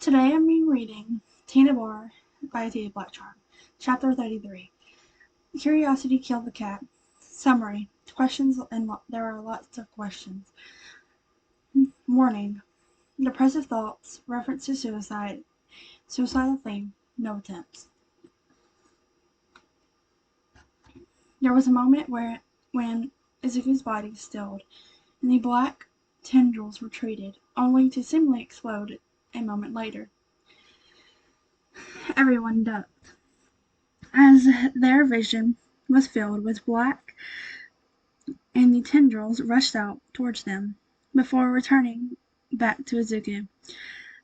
Today I'm reading Tina Bar by Tia Blackcharm, Chapter 33. Curiosity Killed the Cat. Summary. Questions and there are lots of questions. Warning. Depressive thoughts, reference to suicide, suicidal theme, no attempts. There was a moment when Izuku's body stilled, and the black tendrils retreated, only to seemingly explode a moment later. Everyone ducked, as their vision was filled with black, and the tendrils rushed out towards them, before returning back to Izuku,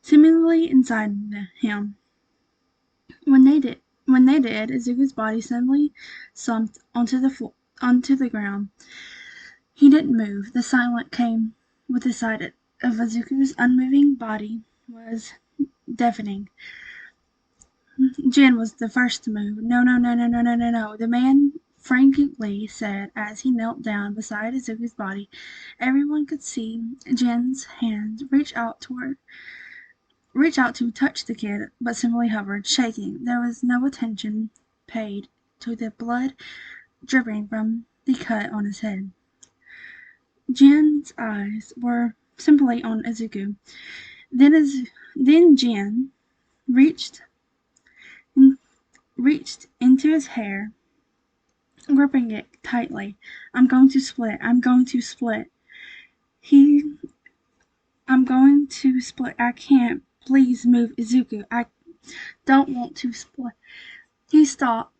seemingly inside him. When they did, Izuku's body suddenly slumped onto the ground. He didn't move. The silence came with the sight of Izuku's unmoving body was deafening. Jin was the first to move. No, no, no, no, no, no, no, no. The man frantically said as he knelt down beside Izuku's body. Everyone could see Jin's hand reach out to touch the kid, but simply hovered, shaking. There was no attention paid to the blood dripping from the cut on his head. Jin's eyes were simply on Izuku. Then Jin reached into his hair, gripping it tightly. I'm going to split. I'm going to split. I'm going to split. I can't. Please move, Izuku. I don't want to split. He stopped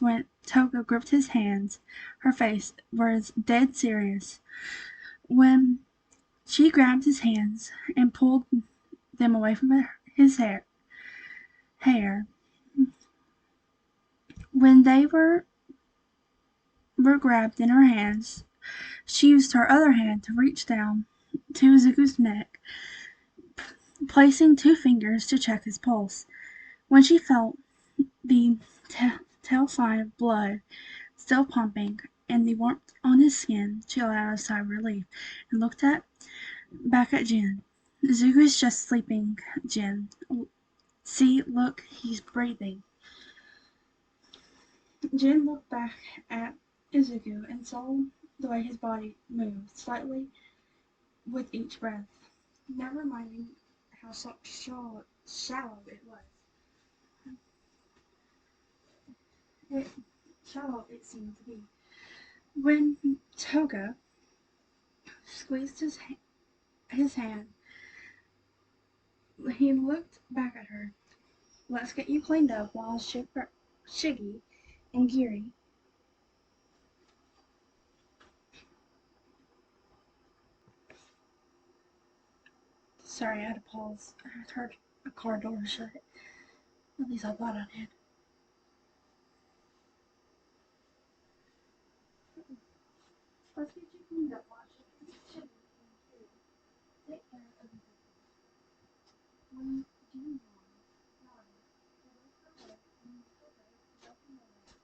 when Toga gripped his hands. Her face was dead serious. When she grabbed his hands and pulled them away from his hair. When they were grabbed in her hands, she used her other hand to reach down to Izuku's neck, placing 2 fingers to check his pulse. When she felt the tell sign of blood still pumping and the warmth on his skin, she let out a sigh of relief and looked back at Jin. Izuku's just sleeping, Jin. See, look, he's breathing. Jin looked back at Izuku and saw the way his body moved slightly with each breath, never minding how shallow it was. Shallow it seemed to be. When Toga squeezed his hand, he looked back at her. Let's get you cleaned up while Shiggy and Giri. Sorry, I had to pause. I heard a car door shut. At least I thought I did. Let's get you cleaned up while Shiggy and Giri take care of the When Jin nodded, they looked away and Toga opened the door.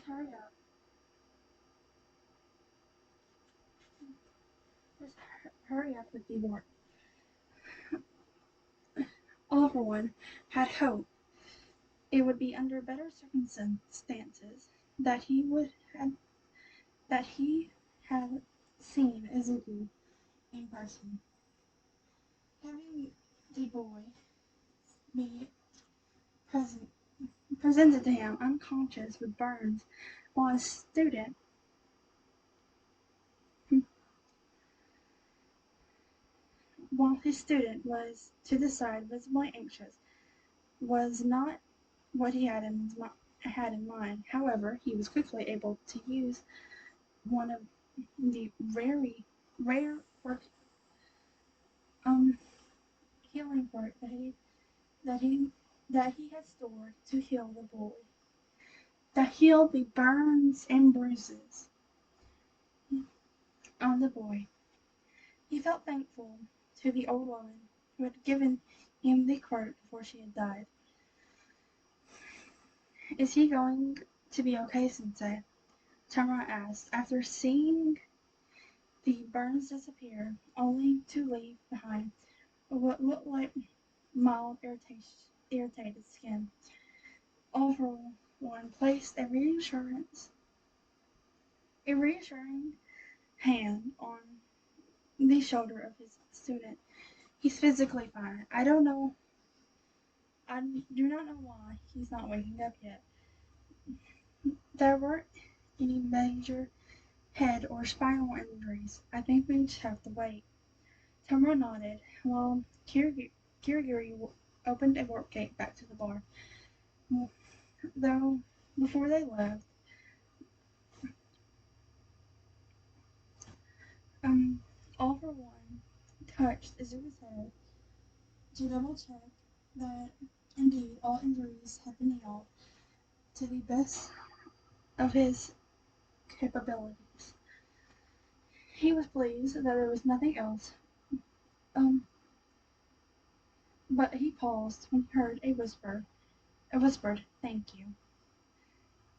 hurry up. Just hurry up with the work. All for one had hope it would be under better circumstances that he had seen Izuku in person. Having the boy be present, presented to him unconscious with burns while a student while his student was to the side visibly anxious was not what he had in mind. However, he was quickly able to use one of the rare work um healing work that he that he had stored to heal the boy, that healed the burns and bruises on the boy. He felt thankful to the old woman who had given him the quirk before she had died. Is he going to be okay, Sensei? Tamara asked, after seeing the burns disappear, only to leave behind what looked like mild irritated skin. All for one placed a reassuring hand on the shoulder of his student. He's physically fine. I do not know why he's not waking up yet. There weren't any major head or spinal injuries. I think we just have to wait. Tamara nodded, while Kirigiri opened a warp gate back to the bar. Though, before they left, um, all for one touched Izuku's head to double check that indeed all injuries had been healed to the best of his capabilities. He was pleased that there was nothing else, um, but he paused when he heard a whispered thank you.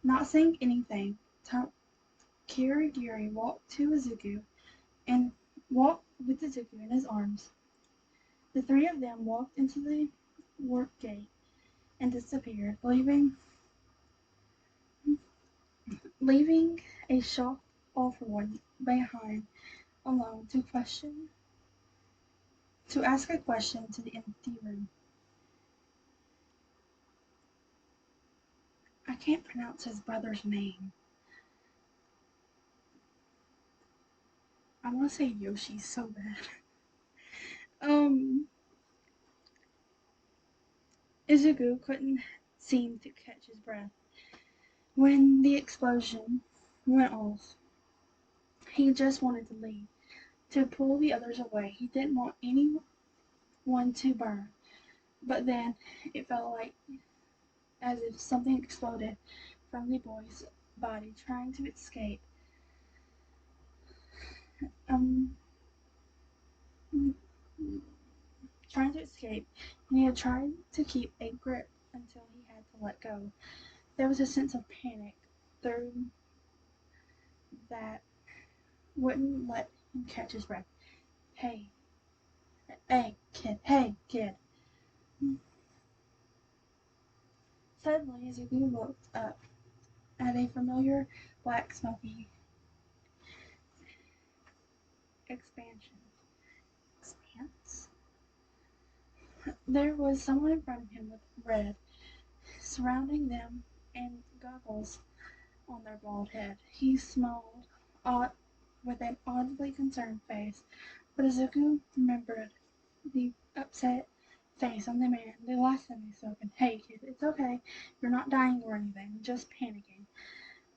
Not saying anything, Kirigiri walked to Izuku and walked with Izuku in his arms. The three of them walked into the warp gate and disappeared, leaving a shocked all for one behind alone to ask a question to the empty room. I can't pronounce his brother's name. I want to say Yoshi so bad. Um, Izuku couldn't seem to catch his breath. When the explosion went off, he just wanted to leave, to pull the others away. He didn't want anyone to burn. But then it felt like as if something exploded from the boy's body, um, trying to escape, and he had tried to keep a grip until he had to let go. There was a sense of panic through that wouldn't let him catch his breath. Hey, hey, kid. Suddenly, Izuku looked up at a familiar black smoky expanse. There was someone in front of him with red surrounding them and goggles on their bald head. He smiled odd, with an oddly concerned face, but Izuku remembered the upset face on the man the last time he spoke. Hey, kid, it's okay. You're not dying or anything, just panicking.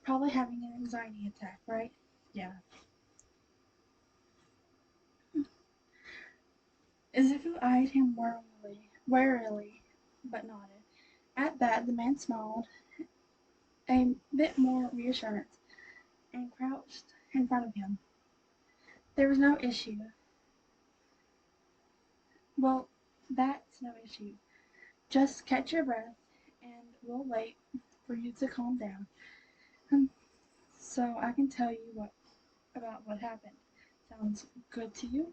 Probably having an anxiety attack, right? Yeah. Izuku eyed him warily, but nodded. At that, the man smiled a bit more reassurance and crouched in front of him. There was no issue. Well, that's no issue. Just catch your breath and we'll wait for you to calm down. So I can tell you about what happened. Sounds good to you?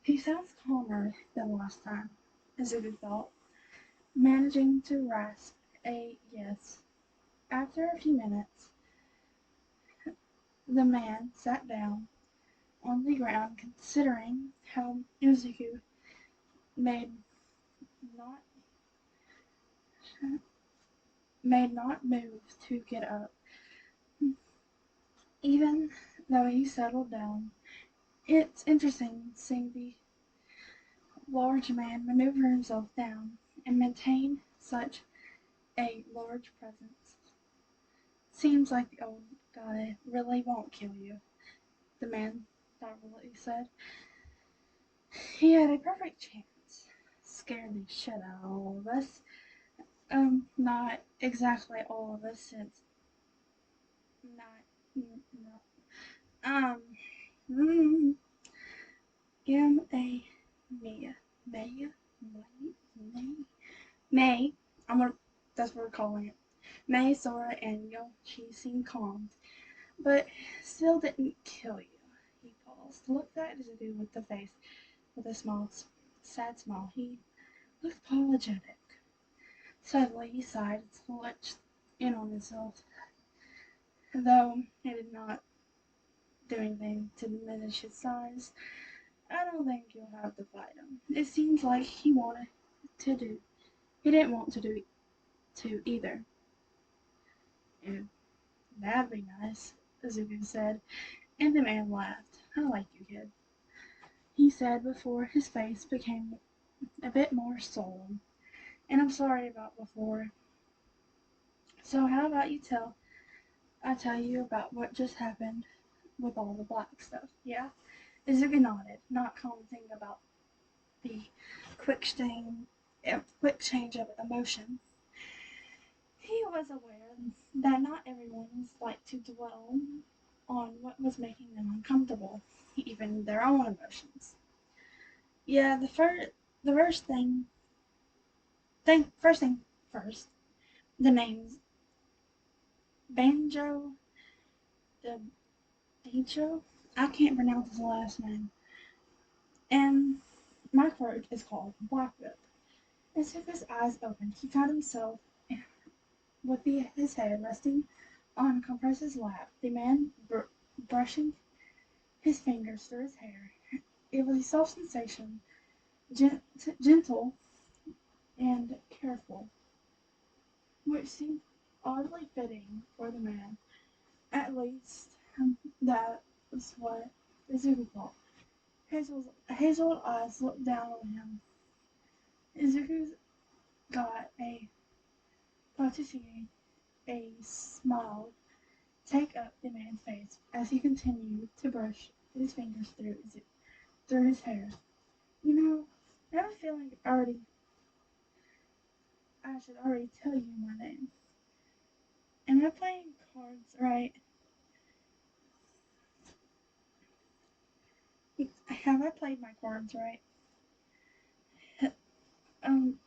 He sounds calmer than last time, Izuku thought, managing to rasp a yes. After a few minutes, the man sat down on the ground, considering how Izuku made not made not move to get up. Even though he settled down, it's interesting seeing the large man maneuver himself down and maintain such a large presence. Seems like the old guy really won't kill you, the man thoughtfully said. He had a perfect chance. Scared the shit out of all of us. Not exactly all of us, since not, no. Mm, M-A, Mia, Maya, May, I'm gonna, that's what we're calling it. May, Sora, and Yoshi seemed calm, but still didn't kill you. He paused, looked at Izuku with the face, with a small, sad smile. He looked apologetic. Suddenly he sighed and clutched in on himself, though he did not do anything to diminish his size. I don't think you'll have to fight him. It seems like he wanted to do. He didn't want to do to either. And that'd be nice, Azuki said, and the man laughed. I like you, kid, he said before his face became a bit more solemn. And I'm sorry about before. So how about I tell you about what just happened with all the black stuff, yeah? Izuki nodded, not commenting about the quick change of emotion. He was aware that not everyone liked to dwell on what was making them uncomfortable, even their own emotions. Yeah, the first thing first, the names Banjo the Dicho. I can't pronounce his last name. And my throat is called Blackwood. As soon as his eyes opened, he found himself with his head resting on Compress's lap, the man brushing his fingers through his hair. It was a soft sensation, gentle and careful, which seemed oddly fitting for the man. At least, that was what Izuku thought. Hazel's eyes looked down on him. Izuku's got to see a smile take up the man's face as he continued to brush his fingers through his hair. You know, I have a feeling I should already tell you my name. Am I playing cards right? Have I played my cards right?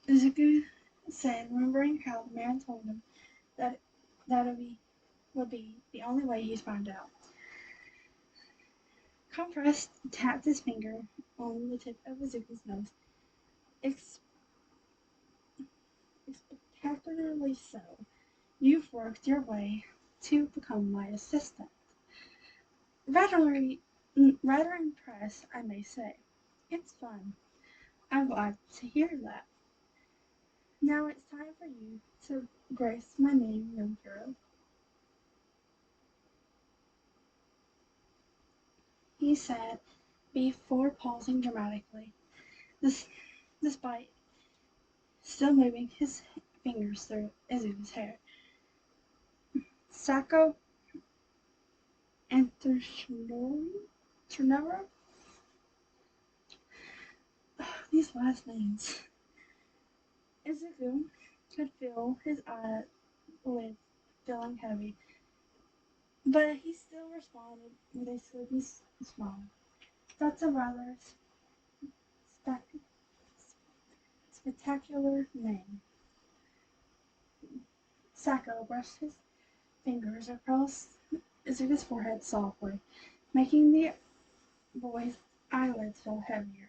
Izuku said, remembering how the man told him that would be the only way he'd find out. Compress tapped his finger on the tip of Izuku's nose. Ex- Spectacularly so. You've worked your way to become my assistant. Rather, rather impressed, I may say. It's fun. I'm glad to hear that. Now it's time for you to grace my name, young hero, he said before pausing dramatically, this, despite still moving his fingers through Izuku's hair. Sako and Ternero? These last names. Izuku could feel his eyelids feeling heavy, but he still responded with a sleepy smile. That's a rather spec- spectacular name. Sako brushed his fingers across Izuku's forehead softly, making the boy's eyelids feel heavier.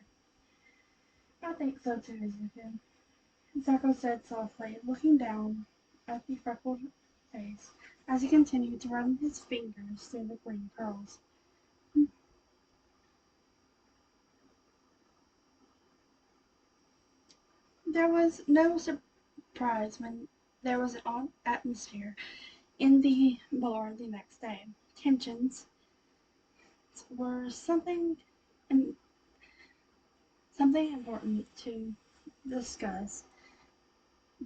I think so too, Izuku, Zako said softly, looking down at the freckled face as he continued to run his fingers through the green curls. There was no surprise when there was an odd atmosphere in the bar the next day. Tensions were something important to discuss,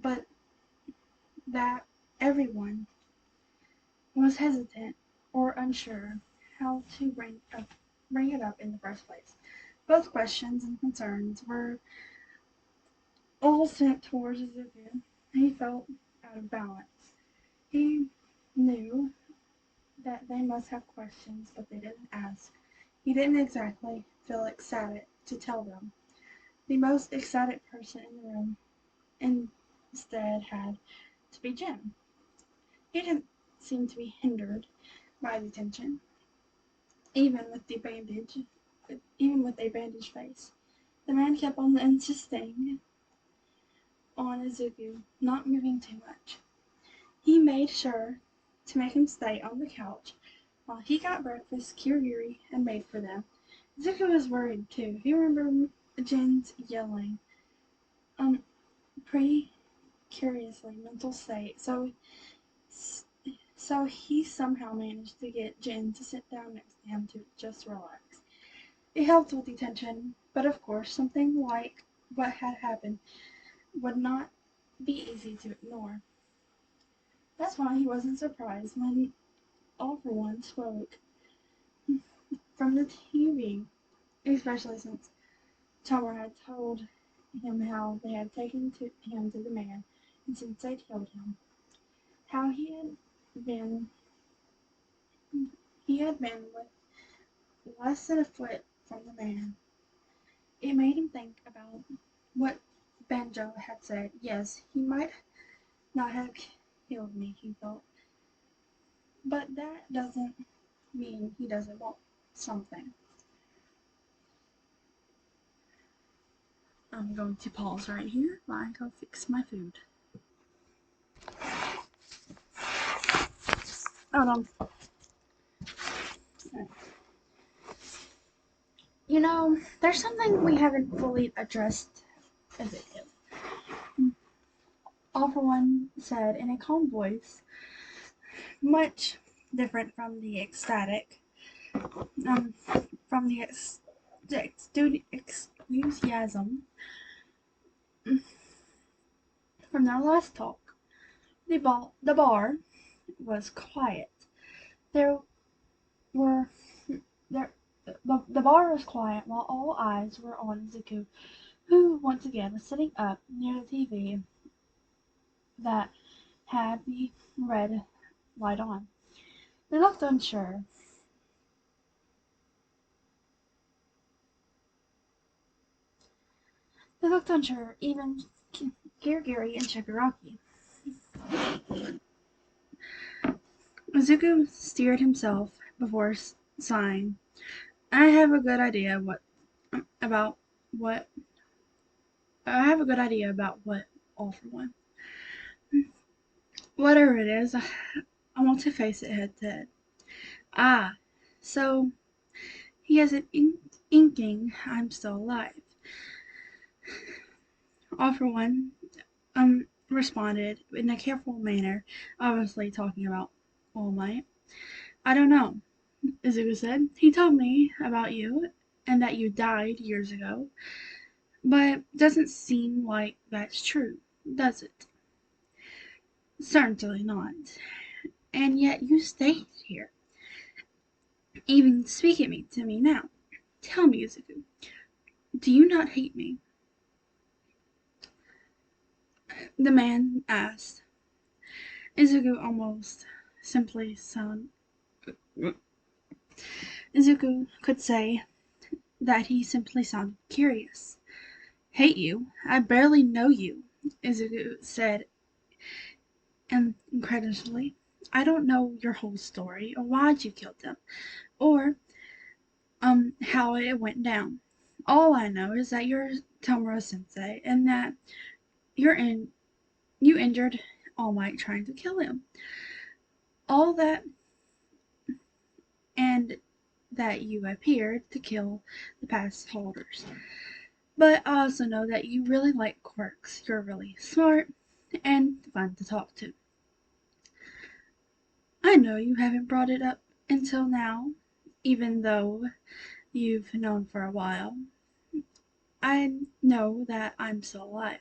but that everyone was hesitant or unsure how to bring it up in the first place. Both questions and concerns were all sent towards Izuku. He felt out of balance. He knew that they must have questions, but they didn't ask. He didn't exactly feel excited to tell them. The most excited person in the room instead had to be Jim. He didn't seem to be hindered by the tension, even with the bandage, even with a bandaged face. The man kept on insisting on Izuku not moving too much. He made sure to make him stay on the couch while he got breakfast Kirigiri had made for them. Izuku was worried too. He remembered Jin's yelling, precariously mental state, so he somehow managed to get Jin to sit down next to him to just relax. It helped with the tension, but of course something like what had happened would not be easy to ignore. That's why he wasn't surprised when All For One spoke from the TV, especially since Tower had told him how they had taken him to the man, and since they killed him, how been he had been with less than a foot from the man. It made him think about what Banjo had said. Yes, he might not have killed me, he thought, but that doesn't mean he doesn't want something. I'm going to pause right here while I go fix my food. Hold on. You know, there's something we haven't fully addressed as it is. All For One said in a calm voice, much different from the ecstatic, from the enthusiasm from their last talk. The bar was quiet. There were there the bar was quiet while all eyes were on Zuko, who once again was sitting up near the TV that had the red light on. They looked unsure. Even Kirigiri and Shigaraki. Zuko steered himself before sighing. I have a good idea about what I have a good idea about what All For One. Whatever it is, I want to face it head to head. Ah, so he has an inking I'm still alive. All For One responded in a careful manner, obviously talking about All Might. I don't know, Izuku said. He told me about you and that you died years ago, but doesn't seem like that's true, does it? Certainly not. And yet you stayed here, even speaking to me now. Tell me, Izuku, do you not hate me? The man asked. Izuku almost simply sound. Izuku could say that he simply sounded curious. Hate you? I barely know you, Izuku said incredulously. I don't know your whole story or why'd you kill them or how it went down. All I know is that you're Tomura Sensei and that you're in you injured All Might trying to kill him. All that and that you appeared to kill the pass holders. But I also know that you really like quirks. You're really smart and fun to talk to. I know you haven't brought it up until now, even though you've known for a while. I know that I'm still alive.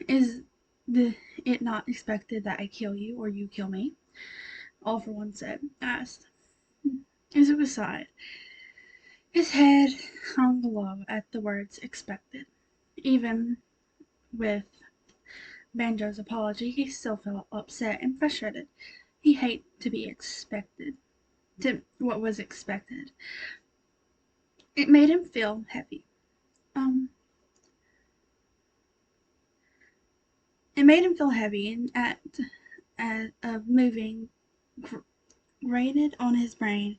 Is the it not expected that I kill you or you kill me? All for One asked. Izuku sighed. His head hung low at the words expected. Even with Banjo's apology, he still felt upset and frustrated. He hated to be expected, to what was expected. It made him feel heavy. Um, it made him feel heavy and at of moving grated on his brain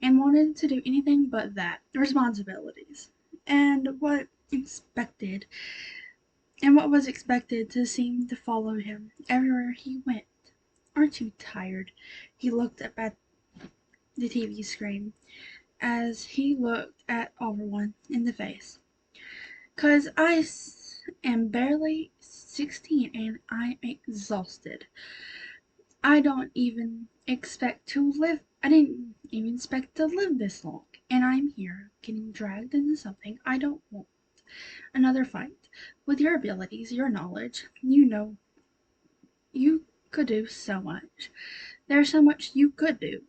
and wanted to do anything but that. Responsibilities. And what expected and what was expected to seem to follow him everywhere he went. Aren't you tired? He looked up at the TV screen as he looked at everyone in the face. 'Cause am barely 16 and I'm exhausted. I didn't even expect to live this long. And I'm here getting dragged into something I don't want. Another fight. With your abilities, your knowledge, you know you could do so much. There's so much you could do.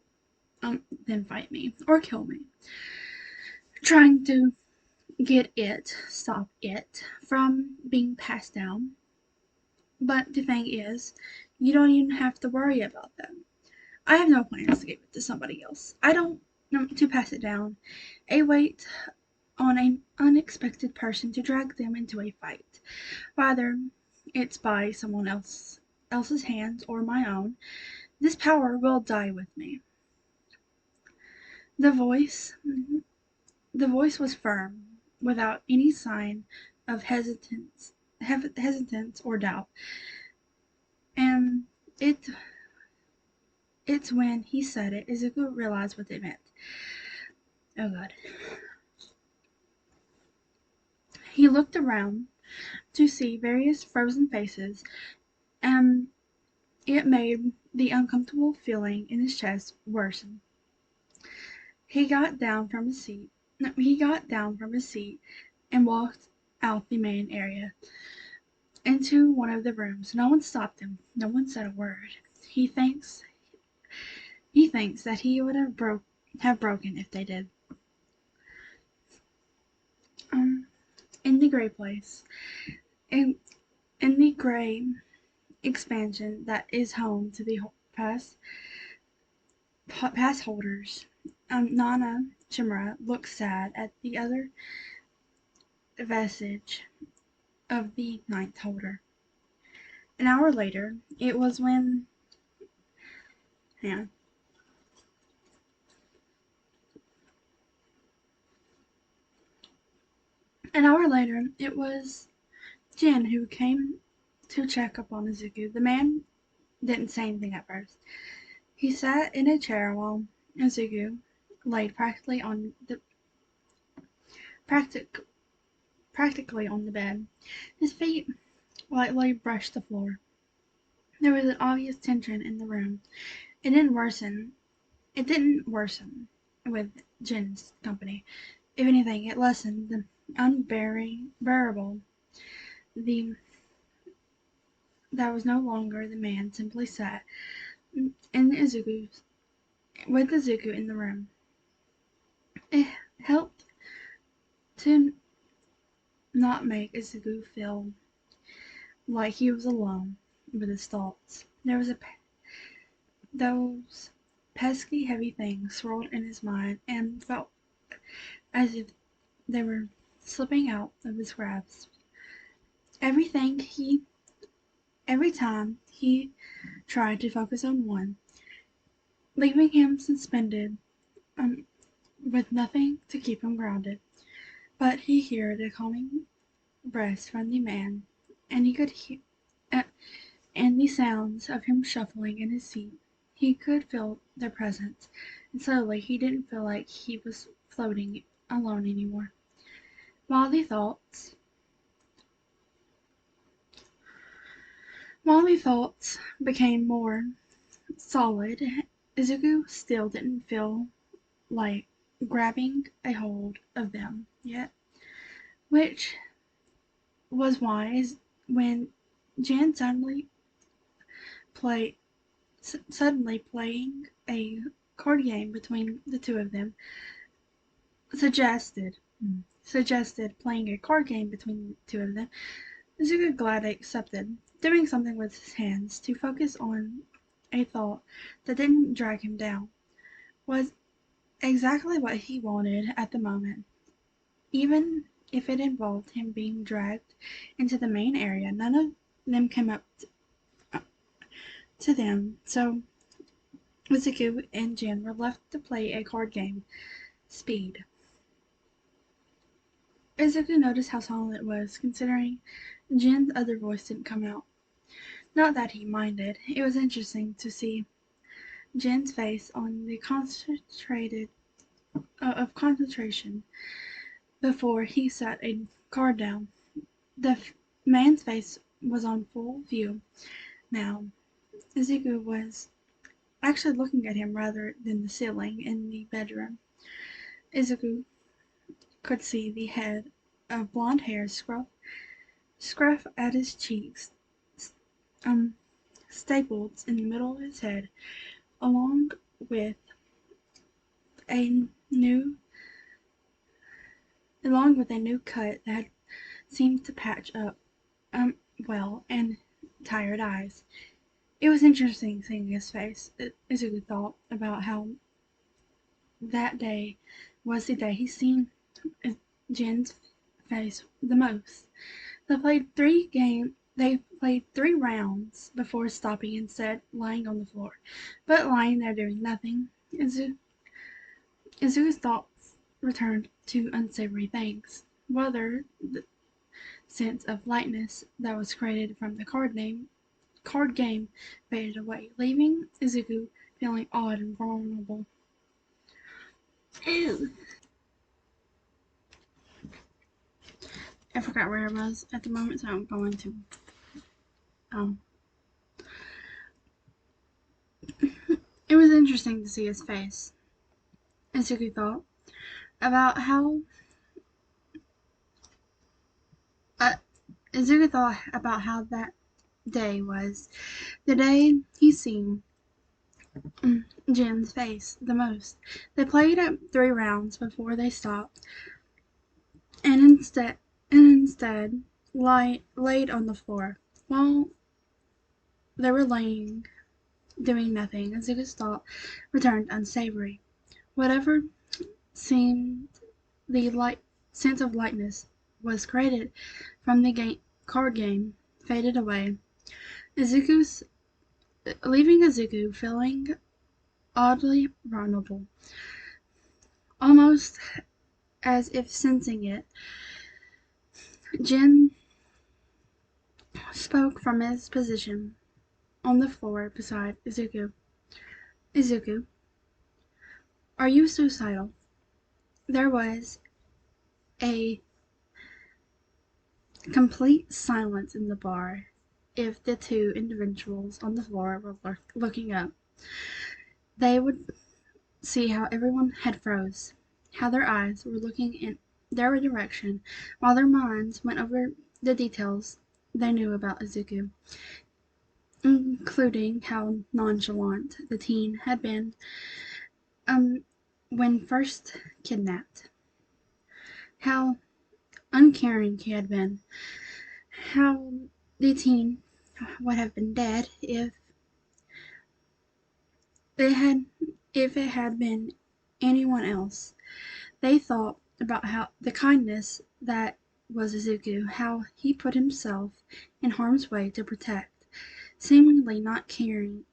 Then fight me or kill me. Trying to stop it from being passed down. But the thing is, you don't even have to worry about that. I have no plans to give it to somebody else. I don't to pass it down. A wait on an unexpected person to drag them into a fight. Whether it's by else's hands or my own, this power will die with me. The voice the voice was firm, without any sign of hesitance or doubt. And it it's when he said it Izuku realized what it meant. Oh god. He looked around to see various frozen faces, and it made the uncomfortable feeling in his chest worsen. He got down from his seat. He got down from his seat and walked out the main area into one of the rooms. No one stopped him. No one said a word. He thinks he thinks that he would have broken if they did. Um, in the gray place, in in the gray expansion that is home to the pass pass holders, Nana Chimera looked sad at the other vestige of the ninth holder. An hour later, it was when yeah, an hour later, it was Jin who came to check up on Izuku. The man didn't say anything at first. He sat in a chair while Izuku laid practic, practically on the bed. His feet lightly brushed the floor. There was an obvious tension in the room. It didn't worsen. It didn't worsen with Jin's company. If anything, it lessened the unbearable. The that was no longer the man simply sat in Izuku's with Izuku in the room. It helped to not make Izuku feel like he was alone with his thoughts. Those pesky heavy things swirled in his mind and felt as if they were slipping out of his grasp. Every time he tried to focus on one, leaving him suspended with nothing to keep him grounded. But he heard a calming breath from the man, and he could hear and the sounds of him shuffling in his seat. He could feel their presence, and suddenly he didn't feel like he was floating alone anymore. While the thoughts while the thoughts became more solid, Izuku still didn't feel like grabbing a hold of them yet, which was why when Jan play, suddenly playing a card game between the two of them suggested playing a card game between the two of them. Izuku gladly accepted, doing something with his hands to focus on a thought that didn't drag him down was exactly what he wanted at the moment. Even if it involved him being dragged into the main area, none of them came up to them, so Izuku and Jin were left to play a card game. Speed. Izuku noticed how silent it was, considering Jin's other voice didn't come out. Not that he minded. It was interesting to see Jin's face on the concentration before he set a card down. The man's face was on full view now. Izuku was actually looking at him rather than the ceiling in the bedroom. Izuku could see the head of blonde hair scruff at his cheeks, um, stapled in the middle of his head, along with a new cut that seemed to patch up well, and tired eyes. It was interesting seeing his face. Izuku thought about how that day was the day he seen Jin's face the most. They played 3 rounds before stopping instead lying on the floor. But lying there doing nothing, Izuku's thoughts returned to unsavory things. Whether the sense of lightness that was created from the card game faded away, leaving Izuku feeling odd and vulnerable. Ew. I forgot where I was at the moment, so I'm going to it was interesting to see his face. Izuku thought about how that day was the day he seen Jin's face the most. They played 3 rounds before they stopped, and instead laid on the floor. While they were laying, doing nothing, Izuku's thought returned unsavory. Whatever seemed the sense of lightness was created from the card game faded away, leaving Izuku feeling oddly vulnerable, almost as if sensing it. Jin spoke from his position on the floor beside Izuku. Izuku, are you suicidal? There was a complete silence in the bar. If the 2 individuals on the floor were looking up, they would see how everyone had froze, how their eyes were looking in their direction, while their minds went over the details they knew about Izuku, including how nonchalant the teen had been when first kidnapped, how uncaring he had been, how the teen would have been dead if it had been anyone else. They thought about how the kindness that was Izuku, how he put himself in harm's way to protect, seemingly not to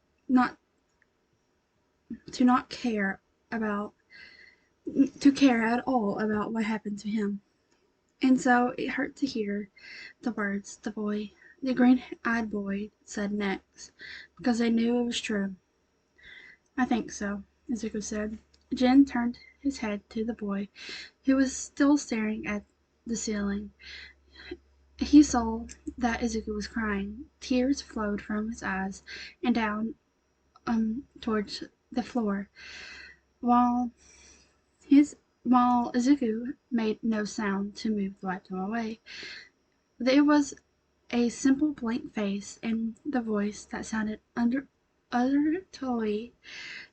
not care about to care at all about what happened to him. And so it hurt to hear the words the green-eyed boy said next, because they knew it was true. I think so, Izuku said. Jin turned his head to the boy, who was still staring at the ceiling. He saw that Izuku was crying. Tears flowed from his eyes and down towards the floor, while his while Izuku made no sound to move the wipe them away. There was a simple blank face and the voice that sounded utterly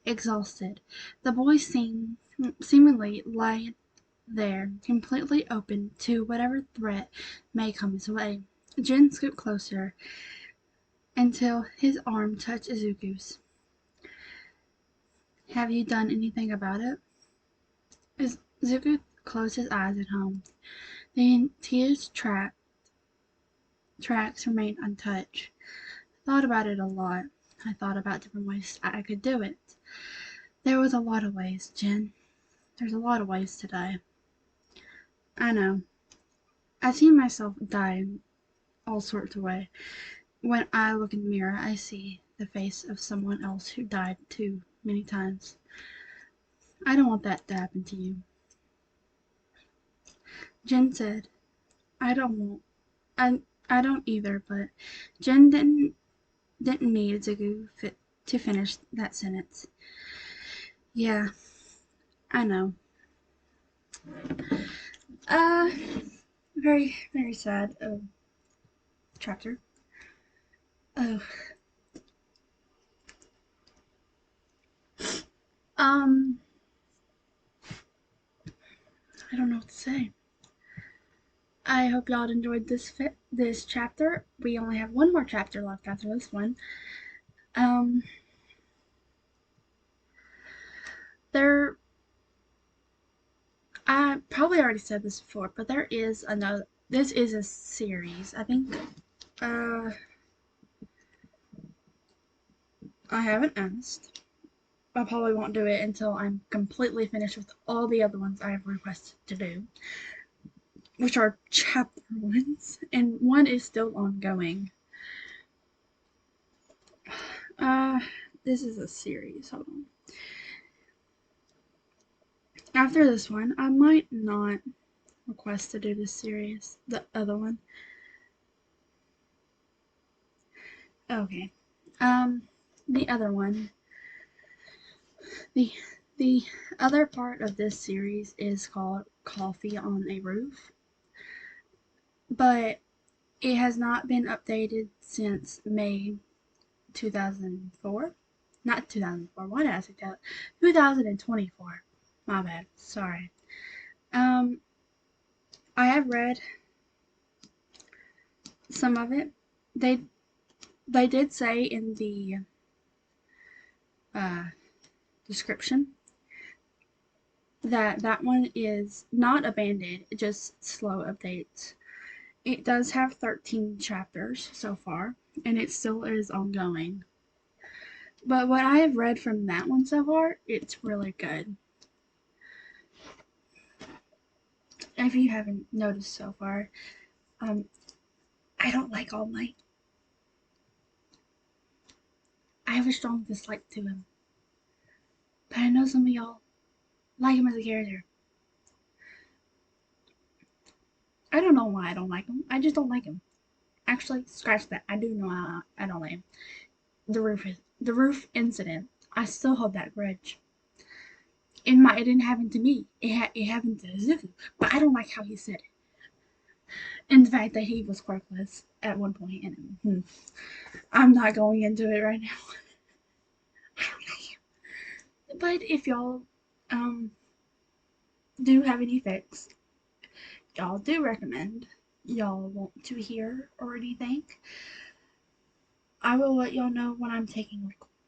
exhausted. The boy seemingly lay there, completely open to whatever threat may come his way. Jin scooped closer until his arm touched Izuku's. Have you done anything about it? Izuku closed his eyes at home. The tears tracks remained untouched. I thought about it a lot. I thought about different ways I could do it. There was a lot of ways, Jin. There's a lot of ways to die. I know. I've seen myself die in all sorts of ways. When I look in the mirror, I see the face of someone else who died too many times. I don't want that to happen to you. Jin said, I don't want I don't either, but Jin didn't need to finish that sentence. Yeah, I know. Uh, very, very sad chapter. Oh, um, I don't know what to say. I hope y'all enjoyed this chapter. We only have one more chapter left after this one. Um, there, I probably already said this before, but there is another. This is a series. I think. Uh, I haven't asked. I probably won't do it until I'm completely finished with all the other ones I have requested to do, which are chapter ones, and one is still ongoing. Uh, this is a series. Hold on. After this one, I might not request to do this series. The other one. Okay. The other one. The the other part of this series is called Coffee on a Roof, but it has not been updated since May 2004. Not 2004. Why did I say that? 2024. My bad. Sorry. Um, I have read some of it. They they did say in the uh, description that that one is not abandoned, just slow updates. It does have 13 chapters so far, and it still is ongoing. But what I have read from that one so far, it's really good. If you haven't noticed so far, um, I don't like All Might. I have a strong dislike to him. But I know some of y'all like him as a character. I don't know why I don't like him. I just don't like him. Actually, scratch that. I do know I don't like him. The roof incident. I still hold that grudge. It didn't happen to me. It happened to Zuko. But I don't like how he said it. And the fact that he was quirkless at one point. And I'm not going into it right now. But if y'all do have any facts y'all do recommend, y'all want to hear or anything, I will let y'all know when I'm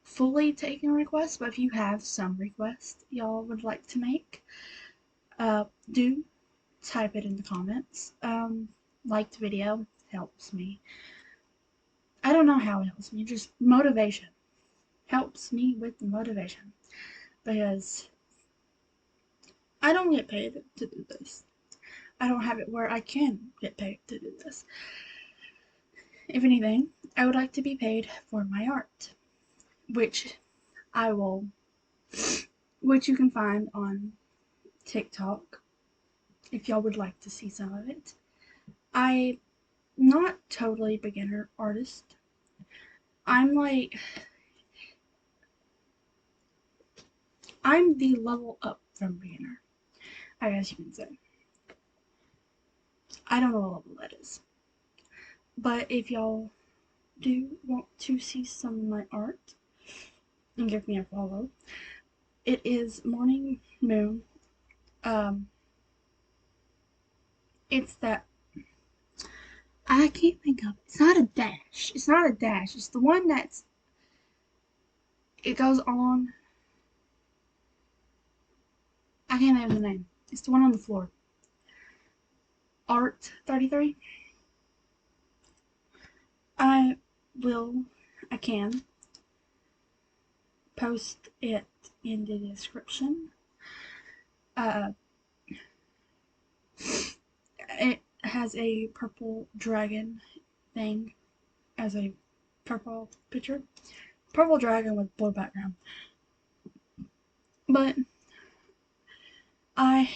fully taking requests. But if you have some requests y'all would like to make, do type it in the comments. Like the video helps me. I don't know how it helps me, just motivation. Helps me with the motivation. Because I don't get paid to do this. I don't have it where I can get paid to do this. If anything, I would like to be paid for my art, which I will, which you can find on TikTok if y'all would like to see some of it. I'm not totally beginner artist. I'm like, I'm the level up from beginner, I guess you can say. I don't know what level that is. But if y'all do want to see some of my art and give me a follow, it is Morning Moon. Um, it's that I can't think of. It's not a dash. It's not a dash. It's the one that's. It goes on. I can't think of the name. It's the one on the floor. Art 33. I will. I can post it in the description. Uh, it has a purple dragon thing as a purple picture. Purple dragon with blue background. But I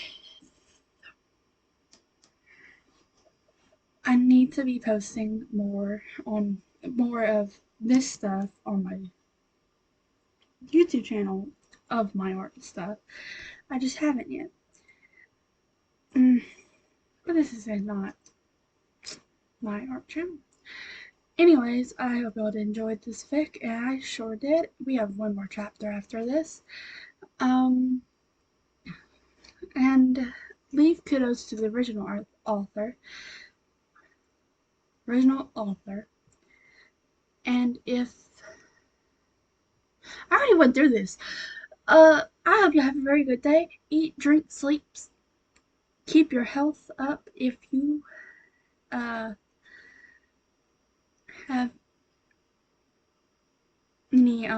I need to be posting more of this stuff on my YouTube channel of my art stuff. I just haven't yet. But this is not my art channel. Anyways, I hope y'all enjoyed this fic, and I sure did. We have one more chapter after this. And leave kudos to the author. Original author. And if I already went through this. I hope you have a very good day. Eat, drink, sleep. Keep your health up. If you have any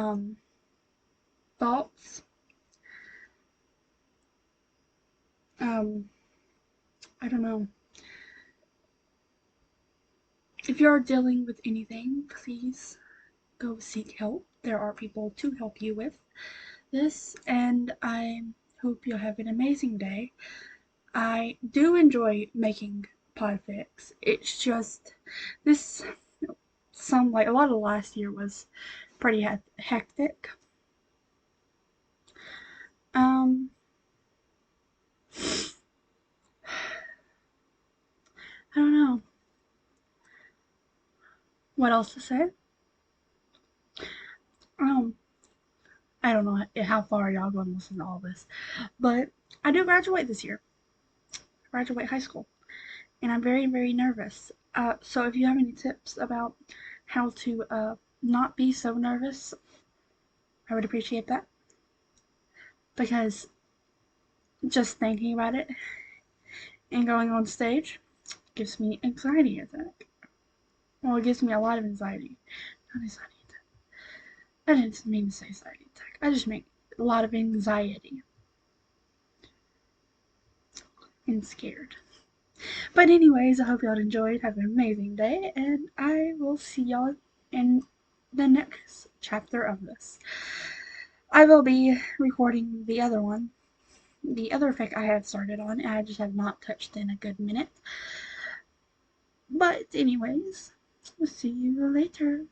thoughts, I don't know. If you're dealing with anything, please go seek help. There are people to help you with this, and I hope you have an amazing day. I do enjoy making podfics. It's just this like a lot of last year was pretty hectic. Um, I don't know what else to say. Um, I don't know how far y'all going to listen to all this, but I do graduate this year. Graduate high school, and I'm very, very nervous. So if you have any tips about how to not be so nervous, I would appreciate that, because just thinking about it and going on stage gives me anxiety attack. Well, it gives me a lot of anxiety. Not anxiety attack. I didn't mean to say anxiety attack. I just mean a lot of anxiety and scared. But anyways, I hope y'all enjoyed. Have an amazing day, and I will see y'all in the next chapter of this. I will be recording the other one, the other fic I have started on, and I just have not touched in a good minute. But anyways, we'll see you later.